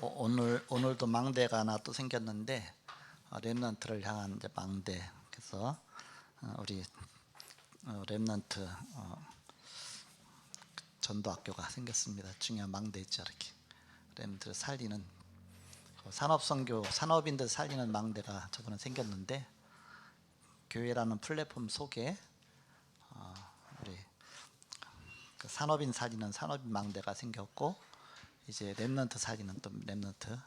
오늘도 망대가 하나 또 생겼는데 렘넌트를 향한 이제 망대. 그래서 우리 렘넌트 전도학교가 생겼습니다. 중요한 망대 있죠, 이렇게 렘넌트를 살리는 산업선교 산업인들 살리는 망대가 저번에 생겼는데, 교회라는 플랫폼 속에 우리 그 산업인 살리는 산업인 망대가 생겼고, 이제 렘넌트 살리는 또 렘넌트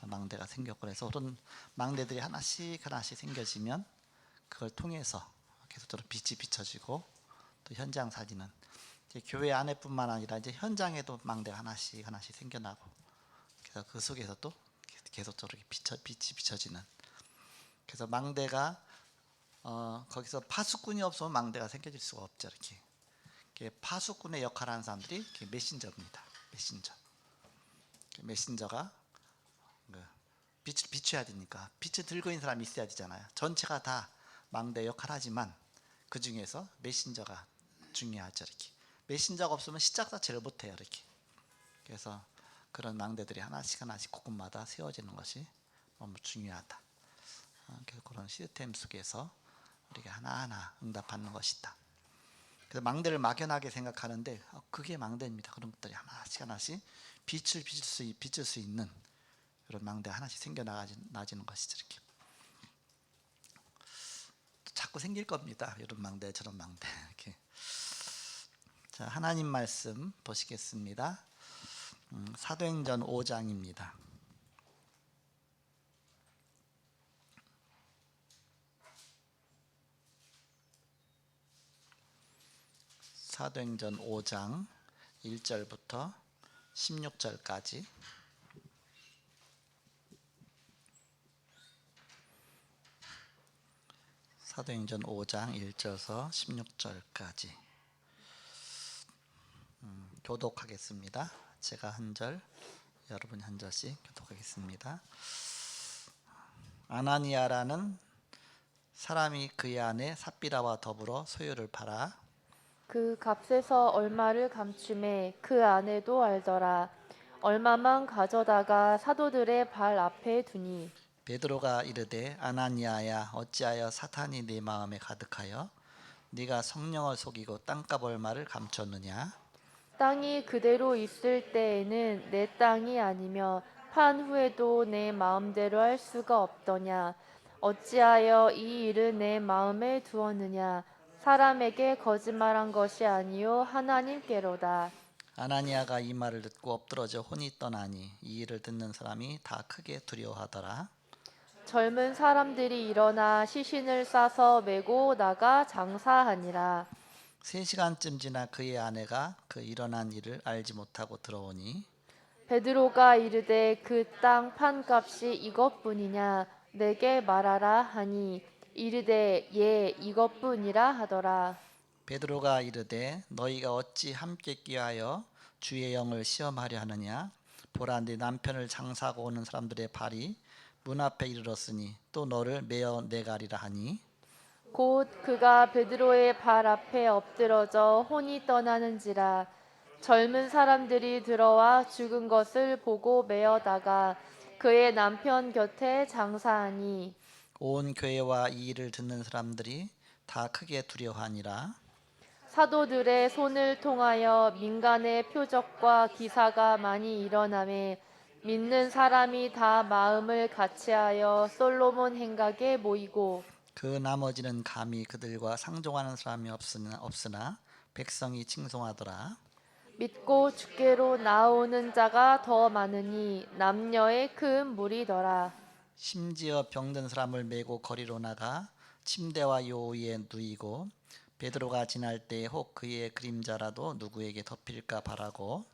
망대가 생겼고, 그래서 그런 망대들이 하나씩 생겨지면 그걸 통해서 계속적으로 빛이 비춰지고, 또 현장 살리는, 이제 교회 안에뿐만 아니라 이제 현장에도 망대가 하나씩 생겨나고, 그래서 그 속에서 또 계속적으로 빛이 비춰지는, 그래서 망대가 거기서 파수꾼이 없으면 망대가 생겨질 수가 없죠. 이렇게 파수꾼의 역할을 하는 사람들이 메신저입니다. 메신저가 빛을 비춰야 되니까 빛을 들고 있는 사람이 있어야 되잖아요. 전체가 다 망대 역할을 하지만 그 중에서 메신저가 중요하죠. 이렇게 메신저가 없으면 시작 자체를 못해요. 이렇게. 그래서 그런 망대들이 하나씩 곳곳마다 세워지는 것이 너무 중요하다. 그래서 그런 시스템 속에서 우리가 하나하나 응답하는 것이다. 그래서 망대를 막연하게 생각하는데 그게 망대입니다. 그런 것들이 하나씩 빛을 비출 수 있는 이런 망대 하나씩 생겨나지는 것이죠. 이렇게 자꾸 생길 겁니다. 이런 망대 저런 망대. 이렇게. 자, 하나님 말씀 보시겠습니다. 사도행전 5장입니다. 사도행전 5장 1절부터 16절까지. 사도행전 5장 1절에서 16절까지 교독하겠습니다. 제가 한 절, 여러분이 한 절씩 교독하겠습니다. 아나니아라는 사람이 그의 아내 삽비라와 더불어 소유를 팔아 그 값에서 얼마를 감춤해 그 아내도 알더라. 얼마만 가져다가 사도들의 발 앞에 두니 베드로가 이르되 아나니아야, 어찌하여 사탄이 네 마음에 가득하여 네가 성령을 속이고 땅값 얼마를 감췄느냐? 땅이 그대로 있을 때에는 내 땅이 아니며 판 후에도 내 마음대로 할 수가 없더냐. 어찌하여 이 일을 내 마음에 두었느냐. 사람에게 거짓말한 것이 아니요 하나님께로다. 아나니아가 이 말을 듣고 엎드러져 혼이 떠나니 이 일을 듣는 사람이 다 크게 두려워하더라. 젊은 사람들이 일어나 시신을 싸서 메고 나가 장사하니라. 3시간쯤 지나 그의 아내가 그 일어난 일을 알지 못하고 들어오니 베드로가 이르되 그 땅 판값이 이것뿐이냐 내게 말하라 하니 이르되 예 이것뿐이라 하더라. 베드로가 이르되 너희가 어찌 함께 끼하여 주의 영을 시험하려 하느냐? 보라, 네 남편을 장사하고 오는 사람들의 발이 문 앞에 이르렀으니 또 너를 메어 내가리라 하니, 곧 그가 베드로의 발 앞에 엎드러져 혼이 떠나는지라. 젊은 사람들이 들어와 죽은 것을 보고 메어다가 그의 남편 곁에 장사하니 온 교회와 이 일을 듣는 사람들이 다 크게 두려워하니라. 사도들의 손을 통하여 민간의 표적과 기사가 많이 일어나매 믿는 사람이 다 마음을 같이하여 솔로몬 행각에 모이고 그 나머지는 감히 그들과 상종하는 사람이 없으나 백성이 칭송하더라. 믿고 주께로 나오는 자가 더 많으니 남녀의 큰 무리더라. 심지어 병든 사람을 메고 거리로 나가 침대와 요 위에 누이고, 베드로가 지날 때에 혹 그의 그림자라도 누구에게 덮일까 바라고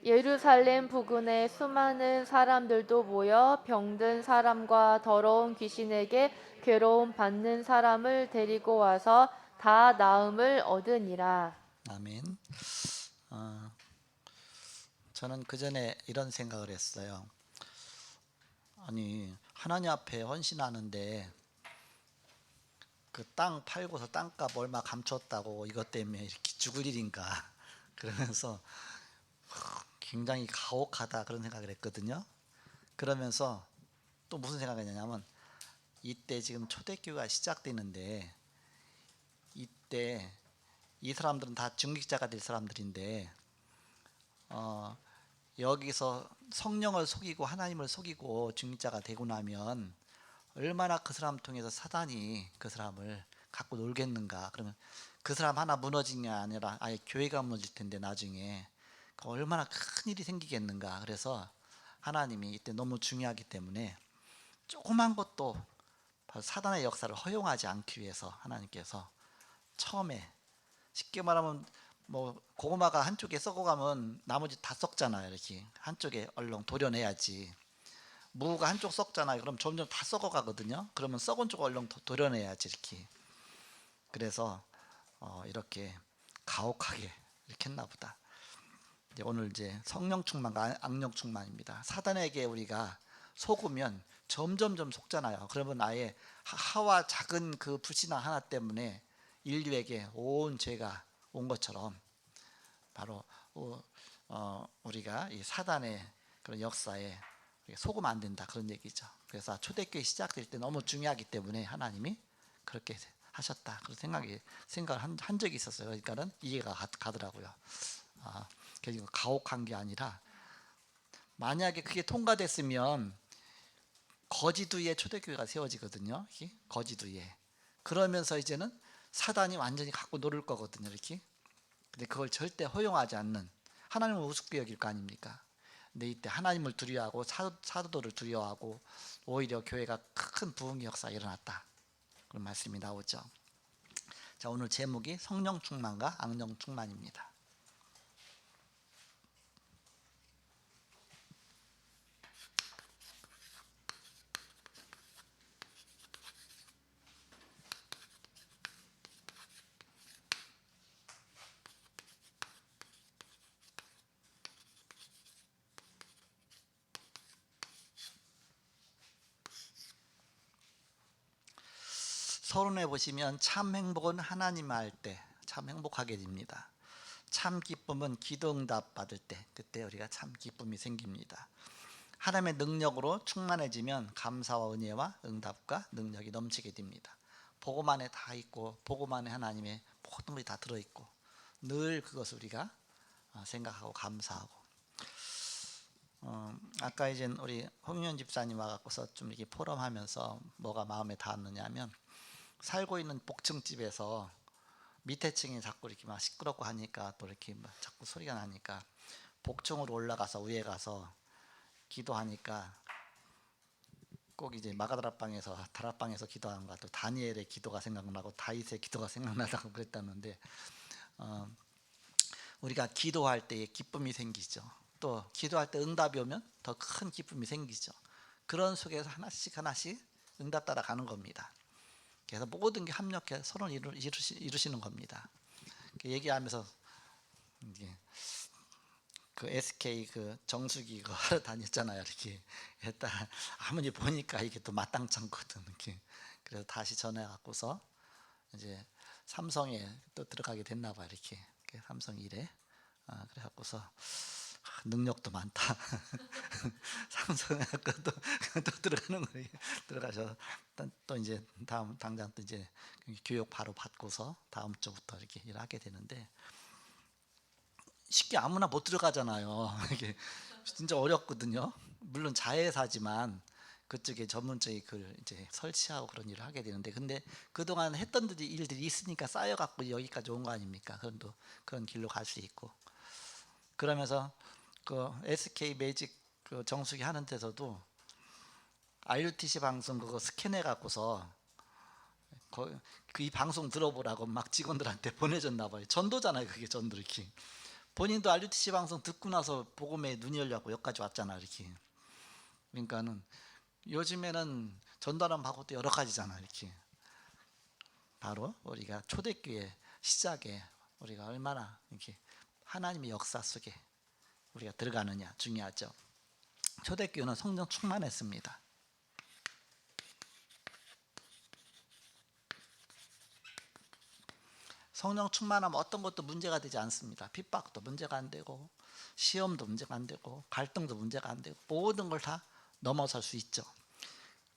예루살렘 부근에 수많은 사람들도 모여 병든 사람과 더러운 귀신에게 괴로움 받는 사람을 데리고 와서 다 나음을 얻으니라. 아멘. 저는 그 전에 이런 생각을 했어요. 아니, 하나님 앞에 헌신하는데 그 땅 팔고서 땅값 얼마 감췄다고 이것 때문에 이렇게 죽을 일인가 그러면서 굉장히 가혹하다 그런 생각을 했거든요. 그러면서 또 무슨 생각이 나냐면 이때 지금 초대교회가 시작되는데 이때 이 사람들은 다 중직자가 될 사람들인데 여기서 성령을 속이고 하나님을 속이고 중직자가 되고 나면 얼마나 그 사람 통해서 사단이 그 사람을 갖고 놀겠는가. 그러면 그 사람 하나 무너진 게 아니라 아예 교회가 무너질 텐데 나중에 얼마나 큰 일이 생기겠는가. 그래서 하나님이 이때 너무 중요하기 때문에 조그만 것도 바로 사단의 역사를 허용하지 않기 위해서 하나님께서 처음에 쉽게 말하면 뭐 고구마가 한쪽에 썩어가면 나머지 다 썩잖아요. 이렇게 한쪽에 얼렁 도려내야지. 무가 한쪽 썩잖아요. 그럼 점점 다 썩어가거든요. 그러면 썩은 쪽 얼렁 도려내야지 이렇게. 그래서 이렇게 가혹하게 이렇게 했나 보다. 이제 오늘 이제 성령 충만과 악령 충만입니다. 사단에게 우리가 속으면 점점점 속잖아요. 그러면 아예 하와 작은 그 불신앙 하나 때문에 인류에게 온 죄가 온 것처럼 바로 우리가 이 사단의 그런 역사에 속으면 안 된다 그런 얘기죠. 그래서 초대교회 시작될 때 너무 중요하기 때문에 하나님이 그렇게 하셨다 그런 생각을 한 적이 있었어요. 그러니까는 이해가 가더라고요. 그래서 가혹한 게 아니라 만약에 그게 통과됐으면 거짓 위에 초대교회가 세워지거든요. 거짓 위에. 그러면서 이제는 사단이 완전히 갖고 놀을 거거든요. 이렇게. 근데 그걸 절대 허용하지 않는 하나님을 우습게 여길 거 아닙니까? 근데 이때 하나님을 두려워하고 사도들을 두려워하고 오히려 교회가 큰 부흥의 역사가 일어났다. 그런 말씀이 나오죠. 자, 오늘 제목이 성령 충만과 악령 충만입니다. 서론에 보시면 참 행복은 하나님 알 때 참 행복하게 됩니다. 참 기쁨은 기도 응답 받을 때 그때 우리가 참 기쁨이 생깁니다. 하나님의 능력으로 충만해지면 감사와 은혜와 응답과 능력이 넘치게 됩니다. 복음 안에 다 있고 복음 안에 하나님의 모든 것이 다 들어있고 늘 그것을 우리가 생각하고 감사하고 아까 이제 우리 홍윤 집사님 와갖고서 좀 이렇게 포럼하면서 뭐가 마음에 닿았느냐 하면 살고 있는 복층집에서 밑에 층이 자꾸 이렇게 막 시끄럽고 하니까 또 이렇게 막 자꾸 소리가 나니까 복층으로 올라가서 위에 가서 기도하니까 꼭 이제 마가다락방에서 다락방에서 기도하는 것, 또 다니엘의 기도가 생각나고 다윗의 기도가 생각나다고 그랬다는데 우리가 기도할 때에 기쁨이 생기죠. 또 기도할 때 응답이 오면 더 큰 기쁨이 생기죠. 그런 속에서 하나씩 하나씩 응답 따라가는 겁니다. 그래서 모든 게 합력해 서로를 이루시는 겁니다. 얘기하면서 이제 그 SK 그 정수기 그 하러 다녔잖아요. 이렇게 했다 아무리 보니까 이게 또 마땅찮거든. 이렇게 그래서 다시 전해 갖고서 이제 삼성에 또 들어가게 됐나 봐. 이렇게 삼성 일에 그래 갖고서 능력도 많다. 삼성에 또 들어가는 거예요. 들어가서 또 이제 당장 또 이제 교육 바로 받고서 다음 주부터 이렇게 일하게 되는데 쉽게 아무나 못 들어가잖아요. 이게 진짜 어렵거든요. 물론 자회사지만 그쪽에 전문적인 글 이제 설치하고 그런 일을 하게 되는데 근데 그동안 했던 일들이 있으니까 쌓여갖고 여기까지 온 거 아닙니까? 그런 길로 갈 수 있고 그러면서 그 SK 매직 그 정수기 하는 데서도 RUTC 방송 그거 스캔해 갖고서 이 방송 들어보라고 막 직원들한테 보내줬나 봐요. 전도잖아요. 그게 전도 이렇게. 본인도 RUTC 방송 듣고 나서 복음에 눈이 열려고 여기까지 왔잖아. 이렇게. 그러니까는 요즘에는 전도하는 방법도 여러 가지잖아. 이렇게. 바로 우리가 초대교회 시작에 우리가 얼마나 이렇게 하나님의 역사 속에 우리가 들어가느냐 중요하죠. 초대교회는 성령 충만했습니다. 성령 충만하면 어떤 것도 문제가 되지 않습니다. 핍박도 문제가 안 되고 시험도 문제가 안 되고 갈등도 문제가 안 되고 모든 걸 다 넘어설 수 있죠.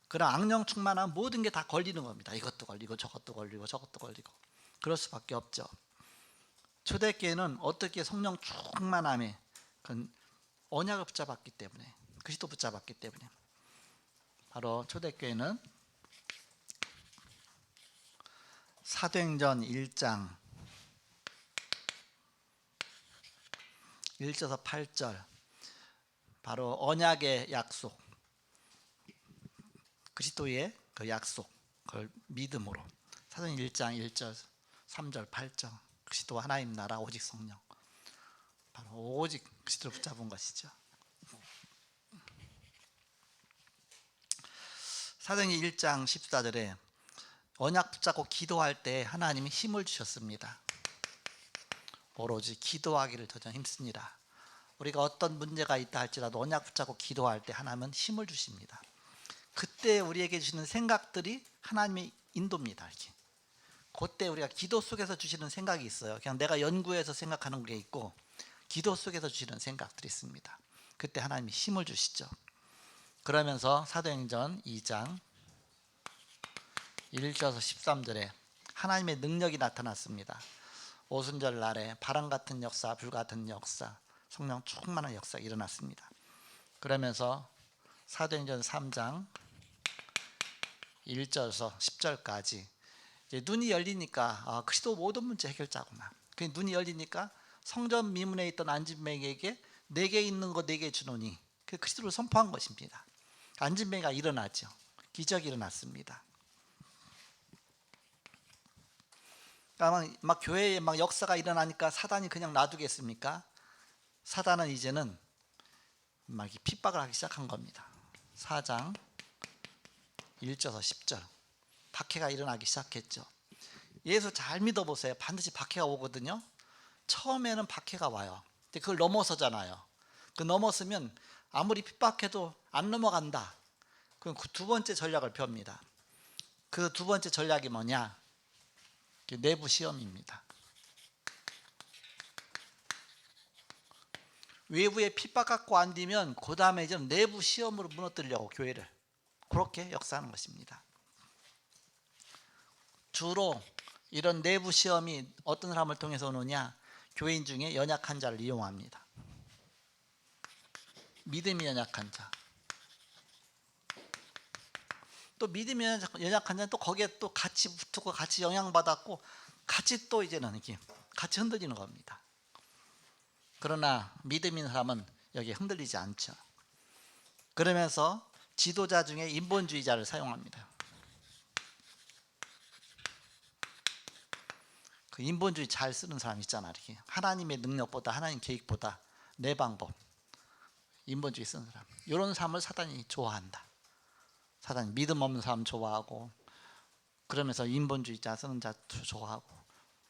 그런 악령 충만한 모든 게 다 걸리는 겁니다. 이것도 걸리고 저것도 걸리고 저것도 걸리고 그럴 수밖에 없죠. 초대교회는 어떻게 성령 충만함에 그 언약을 붙잡았기 때문에, 그리스도 붙잡았기 때문에, 바로 초대교회는 사도행전 1장 1절에서 8절, 바로 언약의 약속, 그리스도의 그 약속, 그걸 믿음으로, 사도행전 1장 1절 3절 8절, 그리스도 하나님 나라 오직 성령, 바로 오직 그리스도를 붙잡은 것이죠. 사도행전 1장 14절에 언약 붙잡고 기도할 때 하나님이 힘을 주셨습니다. 오로지 기도하기를 더 힘씁니다. 우리가 어떤 문제가 있다 할지라도 언약 붙잡고 기도할 때 하나님은 힘을 주십니다. 그때 우리에게 주시는 생각들이 하나님의 인도입니다. 이렇게. 그때 우리가 기도 속에서 주시는 생각이 있어요. 그냥 내가 연구해서 생각하는 게 있고, 기도 속에서 주시는 생각들이 있습니다. 그때 하나님이 힘을 주시죠. 그러면서 사도행전 2장 1절에서 13절에 하나님의 능력이 나타났습니다. 오순절 날에 바람 같은 역사, 불 같은 역사, 성령 충만한 역사가 일어났습니다. 그러면서 사도행전 3장 1절에서 10절까지 이제 눈이 열리니까 그리스도 모든 문제 해결자구나. 그 눈이 열리니까 성전 미문에 있던 안진뱅이에게 내게 있는 거 내게 주노니, 그 그리스도를 선포한 것입니다. 안진뱅이가 일어나죠. 기적이 일어났습니다. 그러니까 막 교회에 막 역사가 일어나니까 사단이 그냥 놔두겠습니까? 사단은 이제는 막 핍박을 하기 시작한 겁니다. 4장 1절에서 10절, 박해가 일어나기 시작했죠. 예수 잘 믿어보세요. 반드시 박해가 오거든요. 처음에는 박해가 와요. 근데 그걸 넘어서잖아요. 그 넘었으면 아무리 핍박해도 안 넘어간다. 그럼 그 두 번째 전략을 펴니다. 그 두 번째 전략이 뭐냐? 내부 시험입니다. 외부에 핍박 갖고 안 되면 그 다음에 이제 내부 시험으로 무너뜨리려고 교회를 그렇게 역사하는 것입니다. 주로 이런 내부 시험이 어떤 사람을 통해서 오느냐? 교인 중에 연약한 자를 이용합니다. 믿음이 연약한 자, 또 믿음이 연약한 자는 또 거기에 또 같이 붙고 같이 영향받았고 같이 또 이제는 이렇게 같이 흔들리는 겁니다. 그러나 믿음 있는 사람은 여기에 흔들리지 않죠. 그러면서 지도자 중에 인본주의자를 사용합니다. 그 인본주의 잘 쓰는 사람 있잖아. 이렇게 하나님의 능력보다, 하나님 계획보다 내 방법, 인본주의 쓰는 사람, 이런 사람을 사단이 좋아한다. 사단이 믿음 없는 사람 좋아하고, 그러면서 인본주의자 쓰는 자 좋아하고,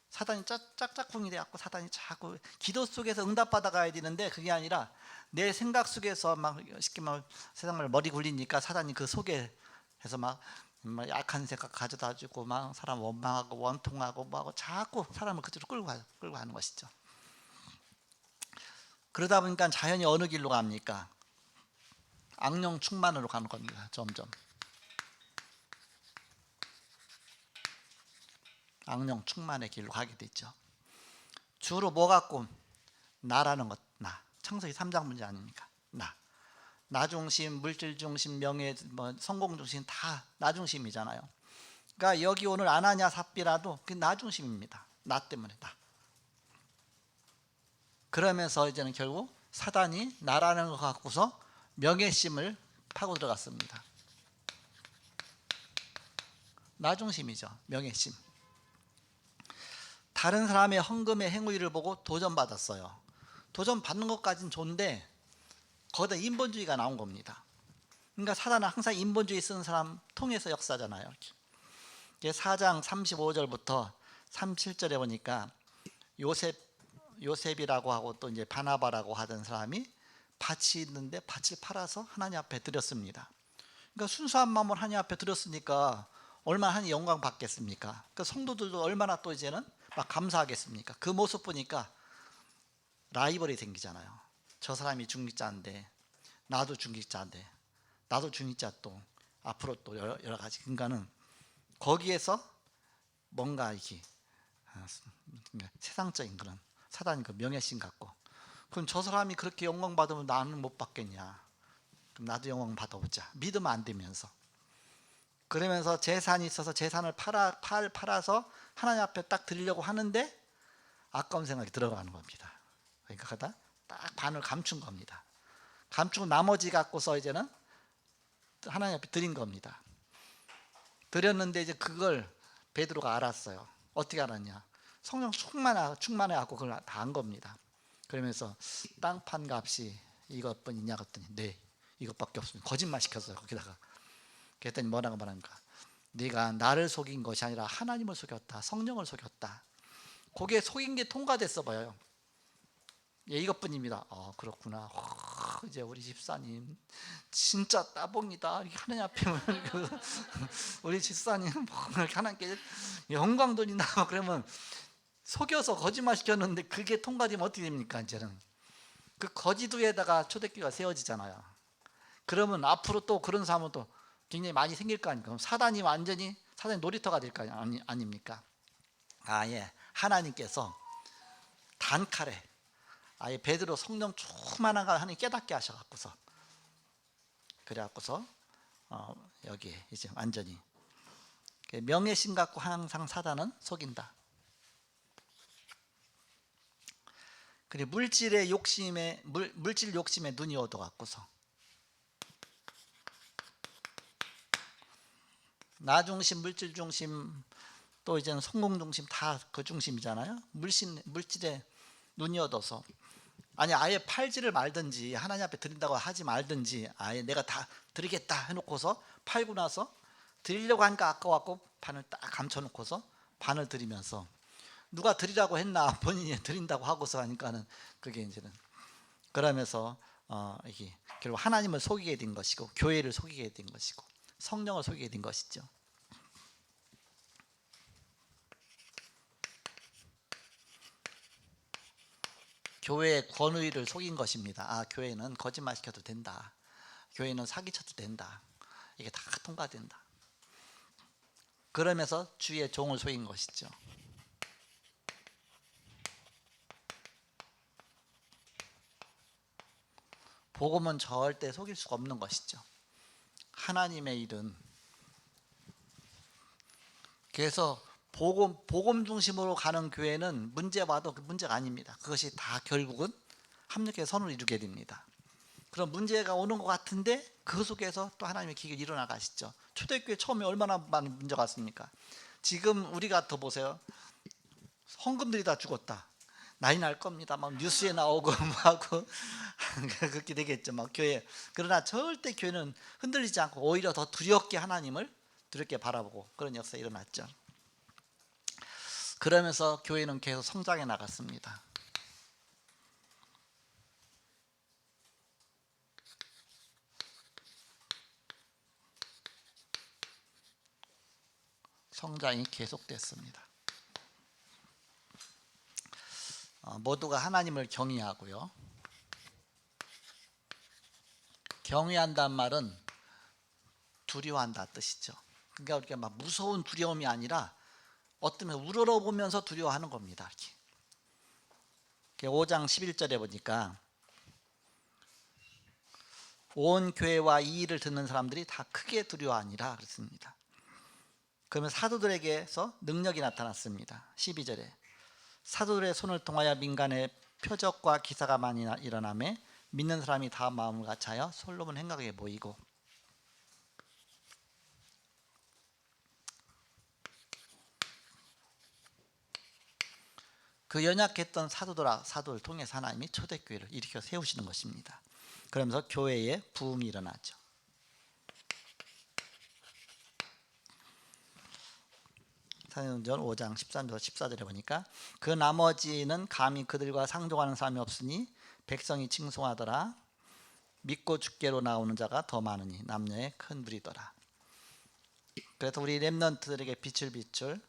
사단이 짝짝꿍이 돼갖고 사단이 자꾸 기도 속에서 응답받아 가야 되는데 그게 아니라 내 생각 속에서 막 쉽게 말 세상을 머리 굴리니까 사단이 그 속에 해서 막 약한 생각 가져다 주고 막 사람 원망하고 원통하고 뭐하고 자꾸 사람을 그쪽으로 끌고 가는 것이죠. 그러다 보니까 자연히 어느 길로 갑니까? 악령 충만으로 가는 겁니다. 점점 악령 충만의 길로 가게 되죠. 주로 뭐 갖고? 나라는 것, 나. 창세기 3장 문제 아닙니까? 나 중심, 물질 중심, 명예, 성공 중심 다 나 중심이잖아요. 그러니까 여기 오늘 아나니아 삽비라도 그 나 중심입니다. 나 때문에 나. 그러면서 이제는 결국 사단이 나라는 것 갖고서 명예심을 파고 들어갔습니다. 나 중심이죠. 명예심. 다른 사람의 헌금의 행위를 보고 도전받았어요. 도전받는 것까지는 좋은데 거기다 인본주의가 나온 겁니다. 그러니까 사단은 항상 인본주의 쓰는 사람 통해서 역사잖아요. 4장 35절부터 37절에 보니까 요셉이라고 하고 또 이제 바나바라고 하던 사람이 밭이 있는데 밭을 팔아서 하나님 앞에 드렸습니다. 그러니까 순수한 마음으로 하나님 앞에 드렸으니까 얼마나 하나님 영광 받겠습니까? 그러니까 성도들도 얼마나 또 이제는 막 감사하겠습니까? 그 모습 보니까 라이벌이 생기잖아요. 저 사람이 중직자인데 나도 중직자인데 나도 주니자 또 앞으로 또 여러 가지. 그러니까는 거기에서 뭔가 이게 세상적인 그런 사단이 그 명예심 갖고, 그럼 저 사람이 그렇게 영광 받으면 나는 못 받겠냐? 그럼 나도 영광 받아보자. 믿으면 안 되면서. 그러면서 재산이 있어서 재산을 팔아서 하나님 앞에 딱 드리려고 하는데 아까운 생각이 들어가는 겁니다. 그러니까 하다 딱 반을 감춘 겁니다. 감추고 나머지 갖고서 이제는 하나님 앞에 드린 겁니다. 드렸는데 이제 그걸 베드로가 알았어요. 어떻게 알았냐? 성령 충만해갖고 그걸 다 안 겁니다. 그러면서 땅판 값이 이것뿐이냐 그랬더니 네, 이것밖에 없습니다. 거짓말 시켰어요. 거기다가. 그랬더니 뭐라고 말합니까? 네가 나를 속인 것이 아니라 하나님을 속였다. 성령을 속였다. 거기에 속인 게 통과됐어 보여요. 예, 이것뿐입니다. 그렇구나. 이제 우리 집사님 진짜 따봉이다. 하나님 앞에 우리 집사님 하나님께 영광 돌린다. 그러면 속여서 거짓말 시켰는데 그게 통과되면 어떻게 됩니까? 이제는 그 거짓 위에다가 초대교회가 세워지잖아요. 그러면 앞으로 또 그런 사람은 또 굉장히 많이 생길 거 아닙니까? 그럼 사단이 완전히 사단의 놀이터가 될 거 아닙니까? 아예 하나님께서 단칼에 아예 베드로 성령 충만한 걸 하나님 깨닫게 하셔갖고서 그래갖고서 여기에 이제 완전히 명예심 갖고 항상 사단은 속인다. 그리고 물질 욕심에 눈이 얻어갖고서 나 중심, 물질 중심, 또 이제는 성공 중심 다 그 중심이잖아요. 물질에 눈이 얻어서 아예 팔지를 말든지 하나님 앞에 드린다고 하지 말든지 아예 내가 다 드리겠다 해놓고서 팔고 나서 드리려고 하니까 아까워갖고 반을 딱 감춰놓고서 반을 드리면서 누가 드리라고 했나 본인이 드린다고 하고서 하니까는 그게 이제는 그러면서 이게 결국 하나님을 속이게 된 것이고 교회를 속이게 된 것이고 성령을 속이게 된 것이죠. 교회의 권위를 속인 것입니다. 교회는 거짓말 시켜도 된다. 교회는 사기쳐도 된다. 이게 다 통과된다. 그러면서 주의 종을 속인 것이죠. 복음은 절대 속일 수가 없는 것이죠. 하나님의 일은 그래서 복음 중심으로 가는 교회는 문제 와도 그 문제가 아닙니다. 그것이 다 결국은 합력의 선을 이루게 됩니다. 그런 문제가 오는 것 같은데 그 속에서 또 하나님의 기적이 일어나 가시죠. 초대교회 처음에 얼마나 많은 문제가 왔습니까? 지금 우리가 더 보세요. 헌금들이 다 죽었다. 난리 날 겁니다. 막 뉴스에 나오고 하고 그렇게 되겠죠. 막 교회. 그러나 절대 교회는 흔들리지 않고 오히려 더 두렵게 하나님을 두렵게 바라보고 그런 역사가 일어났죠. 그러면서 교회는 계속 성장해 나갔습니다. 성장이 계속됐습니다. 모두가 하나님을 경외하고요. 경외한다는 말은 두려워한다 뜻이죠. 그러니까 우리가 막 무서운 두려움이 아니라 어쩌면 우러러보면서 두려워하는 겁니다. 이렇게 5장 11절에 보니까 온 교회와 이 일을 듣는 사람들이 다 크게 두려워하니라 그랬습니다. 그러면 사도들에게서 능력이 나타났습니다. 12절에 사도들의 손을 통하여 민간의 표적과 기사가 많이 일어나매 믿는 사람이 다 마음을 같이하여 솔로몬 행각에 모이고 그 연약했던 사도를 통해서 하나님이 초대교회를 일으켜 세우시는 것입니다. 그러면서 교회에 부흥이 일어나죠. 사도행전 5장 13절 14절에 보니까 그 나머지는 감히 그들과 상종하는 사람이 없으니 백성이 칭송하더라. 믿고 주께로 나오는 자가 더 많으니 남녀의 큰 무리더라. 그래서 우리 렘넌트들에게 빛을 비출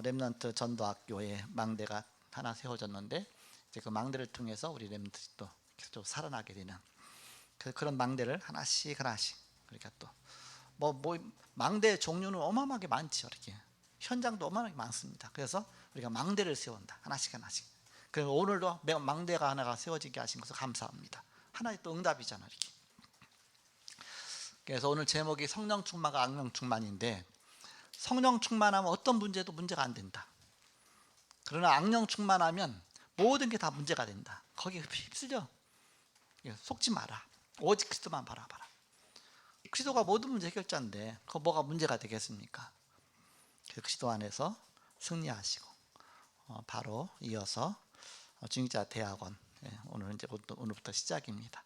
렘넌트 전도학교의 망대가 하나 세워졌는데 이제 그 망대를 통해서 우리 렘넌트들이 또 계속 살아나게 되는 그런 망대를 하나씩 그러니까 또 망대 종류는 어마어마하게 많죠. 이렇게 현장도 어마어마하게 많습니다. 그래서 우리가 망대를 세운다. 하나씩. 그럼 오늘도 망대가 하나가 세워지게 하신 것을 감사합니다. 하나의 또 응답이잖아. 이렇게. 그래서 오늘 제목이 성령 충만과 악령 충만인데, 성령 충만하면 어떤 문제도 문제가 안 된다. 그러나 악령 충만하면 모든 게 다 문제가 된다. 거기에 휩쓸려 속지 마라. 오직 그리스도만 바라봐라. 그리스도가 모든 문제 해결자인데 그 뭐가 문제가 되겠습니까? 그리스도 안에서 승리하시고 바로 이어서 중직자 대학원, 오늘부터 시작입니다.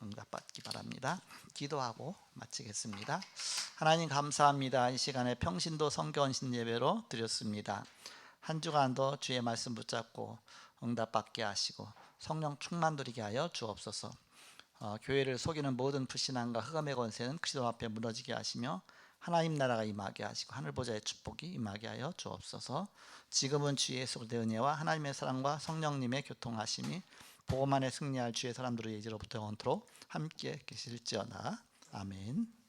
응답받기 바랍니다. 기도하고 마치겠습니다. 하나님 감사합니다. 이 시간에 평신도 성교원신 예배로 드렸습니다. 한 주간도 주의 말씀 붙잡고 응답받게 하시고 성령 충만 누리게 하여 주옵소서. 교회를 속이는 모든 불신앙과 흑암의 권세는 그리스도 앞에 무너지게 하시며 하나님 나라가 임하게 하시고 하늘 보좌의 축복이 임하게 하여 주옵소서. 지금은 주 예수 그리스도의 은혜와 하나님의 사랑과 성령님의 교통하심이 복음 안에 승리할 주의 사람들의 예지로부터 영원토록 함께 계실지어다. 아멘.